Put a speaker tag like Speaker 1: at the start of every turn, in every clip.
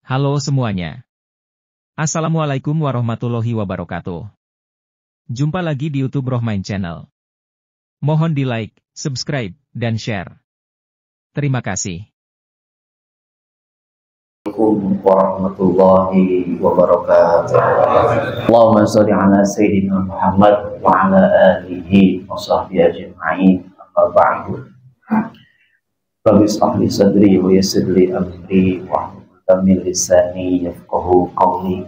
Speaker 1: Halo semuanya. Assalamualaikum warahmatullahi wabarakatuh. Jumpa lagi di YouTube Rohmain Channel. Mohon di like, subscribe, dan share. Terima kasih.
Speaker 2: Assalamualaikum warahmatullahi wabarakatuh. Allahumma sholli ala sayyidina Muhammad wa ala alihi wa sahbihi ajma'in. Amma ba'du. Rabbi shrah li sadri wa yassir li amri wa min lisani yafqahu qawli.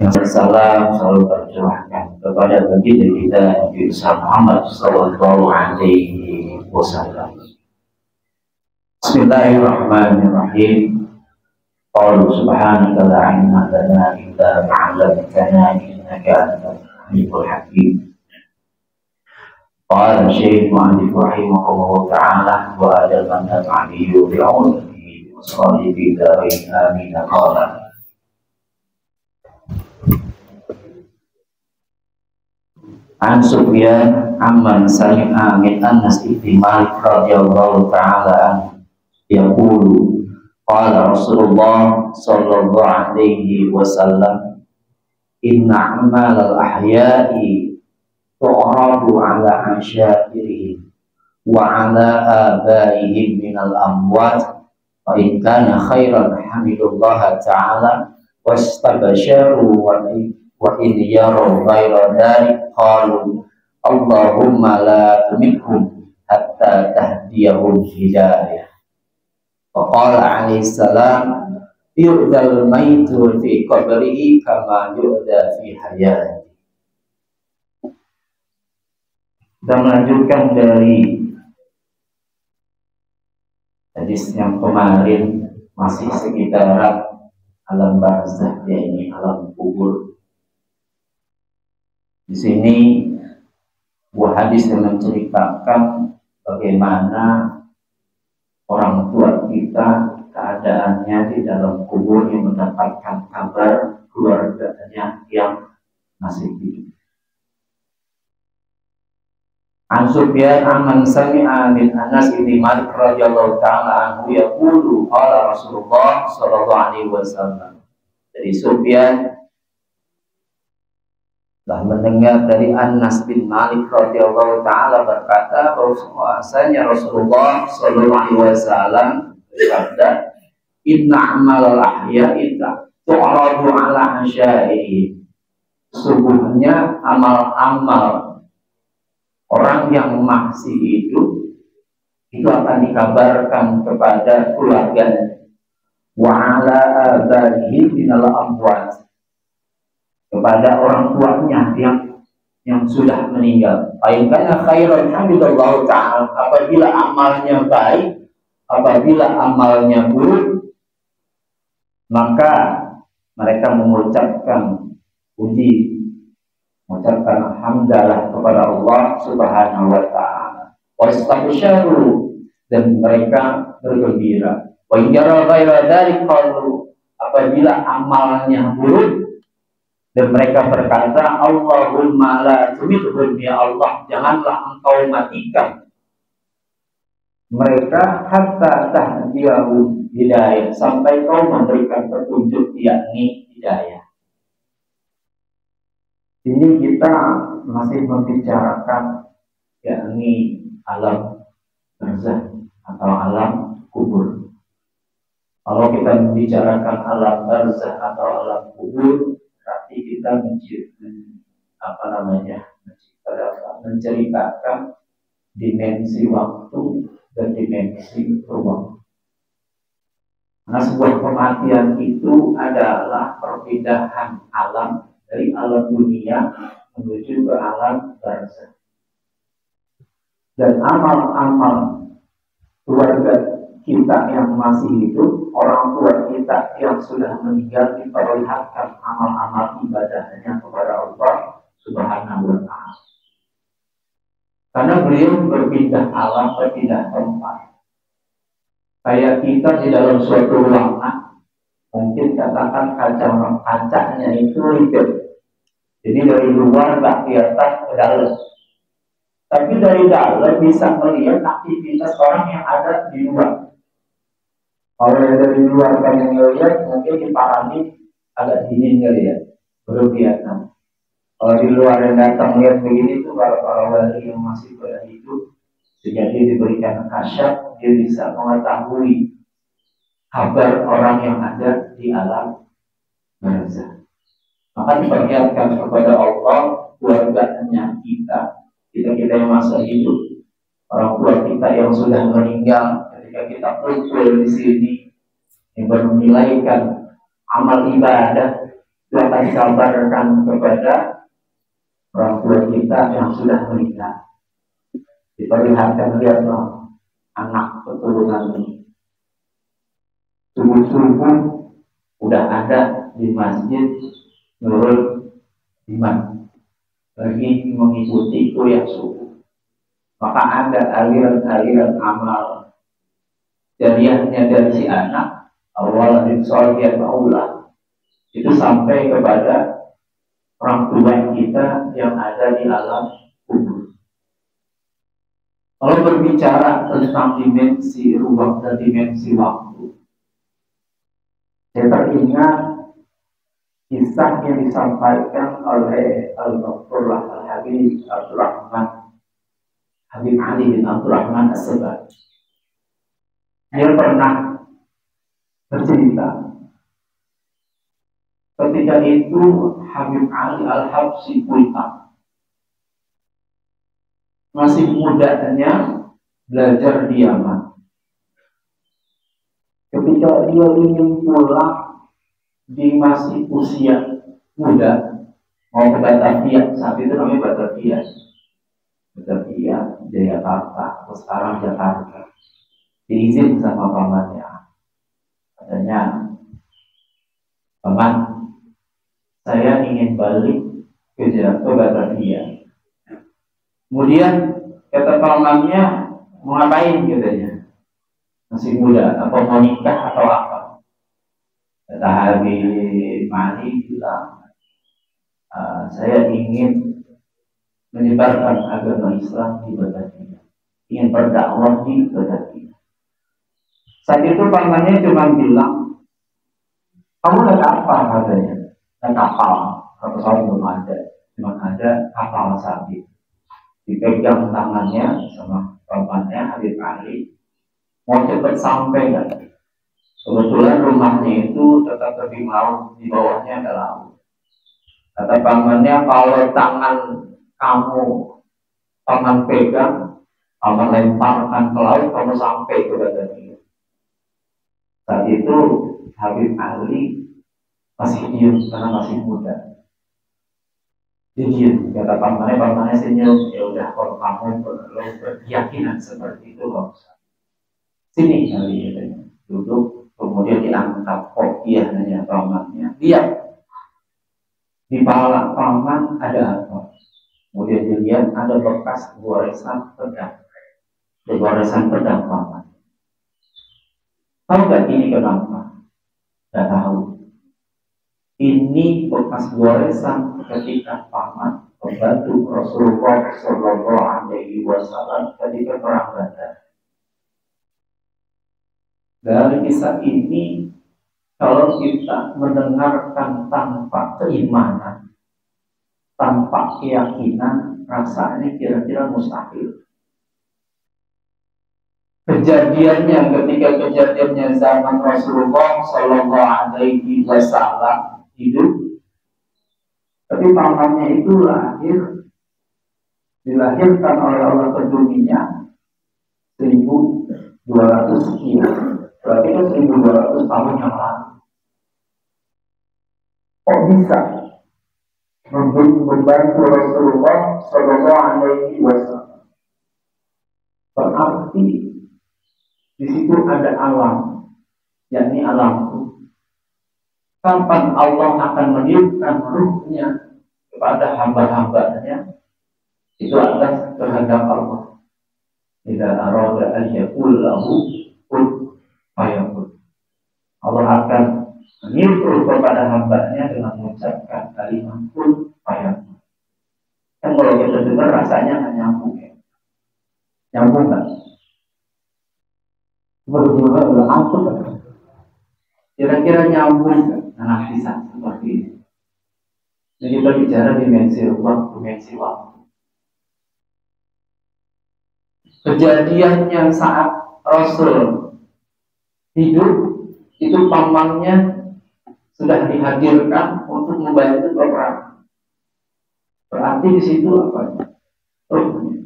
Speaker 2: Yang salam selalu tercurahkan kepada baginda kita Nabi Muhammad sallallahu alaihi wasallam. Bismillahirrahmanirrahim. Qala subhanaka la ilma lana illa ma 'allamtana innaka antal alimul hakim. Qala Syekh Muhammad rahimahullah ta'ala wa adabana ta'liyu bi'audhi wa salihi darin amin. Qala An Sufyan amman sami'a min Anas bin Malik radhiyallahu ta'ala anhu yaqulu qala Rasulullah sallallahu alaihi wasallam inna amalal ahya'i tu'radu ala asyairihim wa ala abaihim minal amwat wa in kana khairan hamidullaha ta'ala wastabasharu wa in yaraw ghayra dhalik qalu Allahumma la tumithum hatta tahdiyahum hidayah. Waqala alaihi salam yu'dal maitu fi qabrihi kama yu'da fi hayati. Kita melanjutkan dari hadis yang kemarin, masih sekitaran alam barzakh, yakni alam kubur. Di sini buah hadis yang menceritakan bagaimana orang tua kita keadaannya di dalam kubur yang mendapatkan kabar keluarganya yang masih hidup. An Sufyan amman sami'a min Anas bin Malik radhiyallahu ta'ala anhu yaqulu qala Rasulullah sallallahu alaihi wasallam. Dari Sufyan telah mendengar dari Anas bin Malik radhiyallahu ta'ala berkata bahwasanya Rasulullah sallallahu alaihi wasallam bersabda, inna amalal ahya'i tu'radu ala asyairihim. Sesungguhnya amal-amal orang yang masih hidup itu akan dikabarkan kepada keluarganya. Wa ala abaihim minal amwat, kepada orang tuanya yang sudah meninggal. Ayatnya khairan hamidallahu ta'ala, apabila amalnya baik, apabila amalnya buruk, maka mereka mengucapkan puji, mengucapkan alhamdulillah kepada Allah subhanahu wa ta'ala. Wastabsharu, dan mereka bergembira. Wa yara ghaira dzalik qalu, apabila amalnya buruk, dan mereka berkata, Allahumma la tumithum, ya Allah, janganlah engkau matikan mereka hatta tahdiyahu hidayah, sampai kau memberikan petunjuk, yakni hidayah. Ini kita masih membicarakan yakni alam barzakh atau alam kubur. Kalau kita membicarakan alam barzakh atau alam kubur, berarti kita menceritakan dimensi waktu dan dimensi ruang. Karena sebuah kematian itu adalah perpindahan alam dari alam dunia menuju ke alam barzakh. Dan amal-amal keluarga kita yang masih hidup, orang tua kita yang sudah meninggal, diperlihatkan amal-amal ibadahnya kepada Allah subhanahu wa ta'ala. Karena beliau berpindah alam, berpindah tempat. Kayak kita di dalam suatu ruangan, mungkin katakan kacanya itu ribet. Jadi dari luar nggak kelihatan ke dalam. Tapi dari dalam bisa melihat aktivitas orang yang ada di luar. Kalau yang dari luar pengen ngeliat, mungkin dipahami agak dingin kali ya, berlebihan. Kalau di luar yang datang lihat begini tuh para wali yang masih berhidup, sejak dia diberikan kasyaf, dia bisa mengetahui kabar orang yang ada di alam barzah. Maka diperlihatkan kepada Allah keluarganya kita yang masih hidup, orang tua kita yang sudah meninggal, ketika kita kumpul di sini yang menilaikan amal ibadah, itu akan dikabarkan kepada orang tua kita yang sudah meninggal. Diperlihatkan lihatlah anak keturunan ini. Subuh-subuh udah ada di masjid Nurul Iman lagi mengikuti kuliah subuh. Maka ada aliran-aliran amal jariahnya dari si anak awal dari sholat maulah itu sampai kepada orang tua kita yang ada di alam kubur. Kalau berbicara tentang dimensi ruang dan dimensi waktu, saya teringat kisah yang disampaikan oleh Al-Muqturlah Al-Habib Abdurrahman Habib Ali bin Abdurrahman As-Sabah. Dia pernah bercerita ketika itu Habib Ali Al-Habsyi Kulta masih mudanya belajar di Yaman. Ketika dia ingin pulang di masih usia muda, mau ke Batavia, saat itu namanya Batavia, Jakarta, atau sekarang Jakarta. Diizin sama pamannya, katanya, paman, saya ingin balik ke Batavia. Kemudian kata pamannya, mau ngapain katanya? Masih muda, atau mau nikah atau apa? Kata Habib Ali bilang, saya ingin menyebarkan agama Islam di Batavia, ingin berdakwah di Batavia. Saat itu pamannya cuma bilang, kamu naik apa katanya? Naik kapal, pesawat belum ada, cuma ada kapal sabit. Dipegang tangannya sama pamannya Habib Ali, mau cepat sampai nggak? Kebetulan rumahnya itu dekat tebing laut, di bawahnya ada laut. Kata pamannya, kalau tangan kamu, tangan pegang, kamu lemparkan ke laut, kamu sampai ke Batavia. Saat itu Habib Ali masih diam karena masih muda. Dia diam, kata pamannya senyum, ya udah kalau kamu berkeyakinan seperti itu, nggak usah. Sini kali ya, duduk, kemudian diangkat kopiahnya pamannya. Lihat di kepala paman ada apa? Kemudian dilihat ada bekas goresan pedang, goresan pedang paman. Tahu nggak ini kenapa? Nggak tahu. Ini bekas goresan ketika paman membantu Rasulullah Shallallahu Alaihi Wasallam ketika perang Badar. Dari kisah ini, kalau kita mendengarkan tanpa keimanan, tanpa keyakinan, rasanya kira-kira mustahil. Kejadiannya zaman Rasulullah Shallallahu Alaihi Wasallam hidup, tapi pamannya itu dilahirkan oleh Allah ke dunia 1200 sekian, berarti kan 1200 tahun yang lalu. Kok bisa membantu Rasulullah Shallallahu Alaihi Wasallam? Berarti di situ ada alam, yakni alamku. Kapan Allah akan meniupkan ruhnya kepada hamba-hambanya, itu adalah kehendak Allah. Idza arada an yaqul lahu kun fayakun. Allah akan meniup ruh kepada hambanya dengan mengucapkan kalimat kun fayakun. Kan kalau kita dengar rasanya nggak nyambung ya. Nyambung nggak? Berdua udah angkut. Kira-kira nyambung nggak anak kisah seperti ini? Jadi kita bicara dimensi ruang, dimensi waktu. Kejadiannya saat Rasul hidup, itu pamannya sudah dihadirkan untuk membantu perang. Berarti di situ apa? Ruhnya.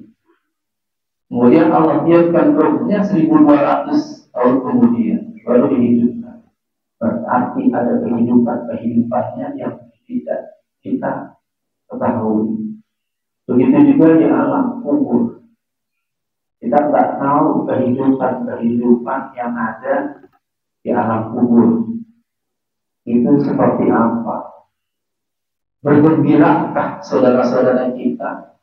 Speaker 2: Kemudian Allah biarkan ruhnya 1200 tahun kemudian baru dihidupkan. Berarti ada kehidupannya yang tidak kita ketahui. Begitu juga di alam kubur. Kita tidak tahu kehidupan yang ada di alam kubur itu seperti apa. Bergembirakkah saudara-saudara kita?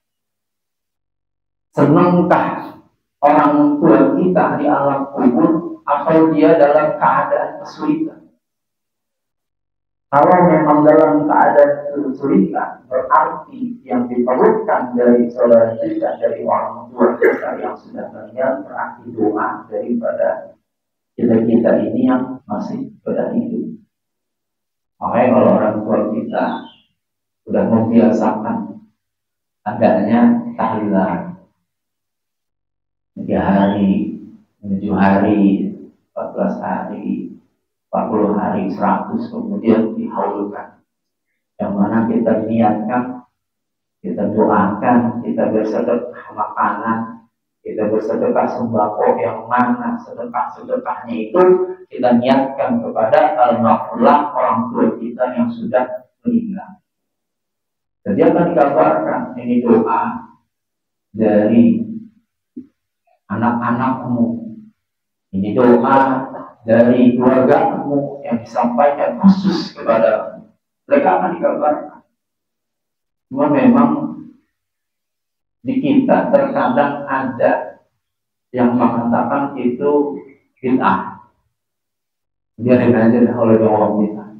Speaker 2: Senangkah orang tua kita di alam kubur atau dia dalam keadaan kesulitan? Kalau memang dalam keadaan kesulitan, berarti yang diperlukan dari saudara kita, dari orang tua kita yang sudah meninggal, berarti doa daripada kita ini yang masih pada hidup. Makanya kalau orang tua kita sudah membiasakan adanya tahlilan 3 hari, 7 hari, 14 hari, 40 hari, 100, kemudian dihaulkan. Yang mana kita niatkan, kita doakan, kita bersedekah makanan, kita bersedekah sembako, yang mana sedekah-sedekahnya itu kita niatkan kepada almarhumlah orang tua kita yang sudah meninggal. Jadi akan dikabarkan ini doa dari anak-anakmu, ini doa dari keluargamu yang disampaikan khusus kepada mereka, akan dikabarkan. Cuma memang di kita terkadang ada yang mengatakan itu bid'ah. Biarin aja kalau ngomong bid'ah.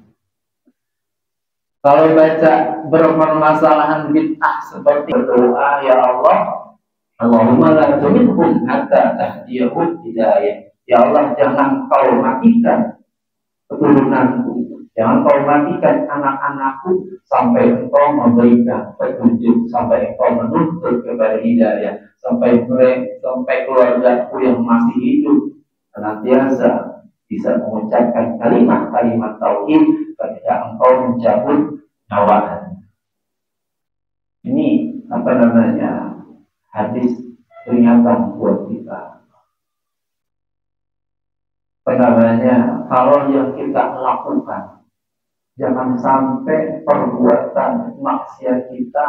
Speaker 2: Kalau baca berpermasalahan bid'ah seperti berdoa, ya Allah, Allahumma la tumithum hatta tahdiyahum hidayah. Ya Allah, jangan kau matikan keturunanku, jangan kau matikan anak-anakku sampai engkau memberikan petunjuk, sampai engkau menuntut kepada hidayah, sampai keluargaku yang masih hidup senantiasa bisa mengucapkan kalimat-kalimat tauhid ketika engkau mencabut nyawanya. Ini hadis peringatan buat kita. Kalau yang kita lakukan, jangan sampai perbuatan maksiat kita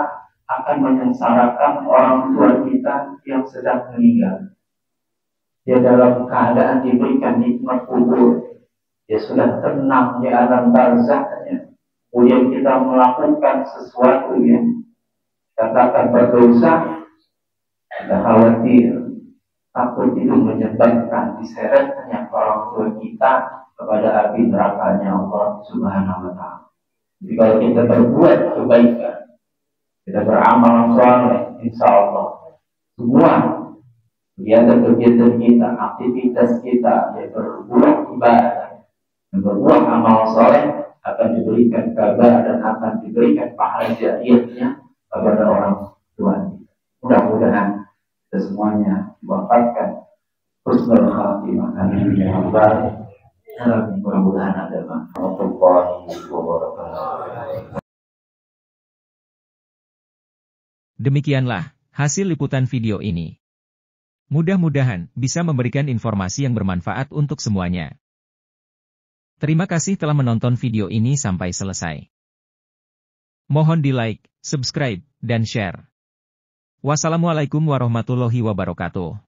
Speaker 2: akan menyengsarakan orang tua kita yang sedang meninggal. Dia dalam keadaan diberikan nikmat kubur, dia sudah tenang di alam barzahnya. Kemudian kita melakukan sesuatu yang katakan berdosa, kita khawatir takut itu menyebabkan diseretnya orang tua kita kepada api nerakanya Allah Subhanahu wa Ta'ala. Jadi kalau kita berbuat kebaikan, kita beramal saleh, insya Allah semua kegiatan kita, aktivitas kita, ya berbuat ibadah, berbuat amal saleh, akan diberikan kabar dan akan diberikan pahala jariahnya kepada orang tua kita. Mudah-mudahan kita semuanya diwafatkan husnul khatimah. Amin ya rabbal alamin. Mudah-mudahan ada manfaat wabarakatuh.
Speaker 1: Demikianlah hasil liputan video ini. Mudah-mudahan bisa memberikan informasi yang bermanfaat untuk semuanya. Terima kasih telah menonton video ini sampai selesai. Mohon di-like, subscribe, dan share. Wassalamualaikum warahmatullahi wabarakatuh.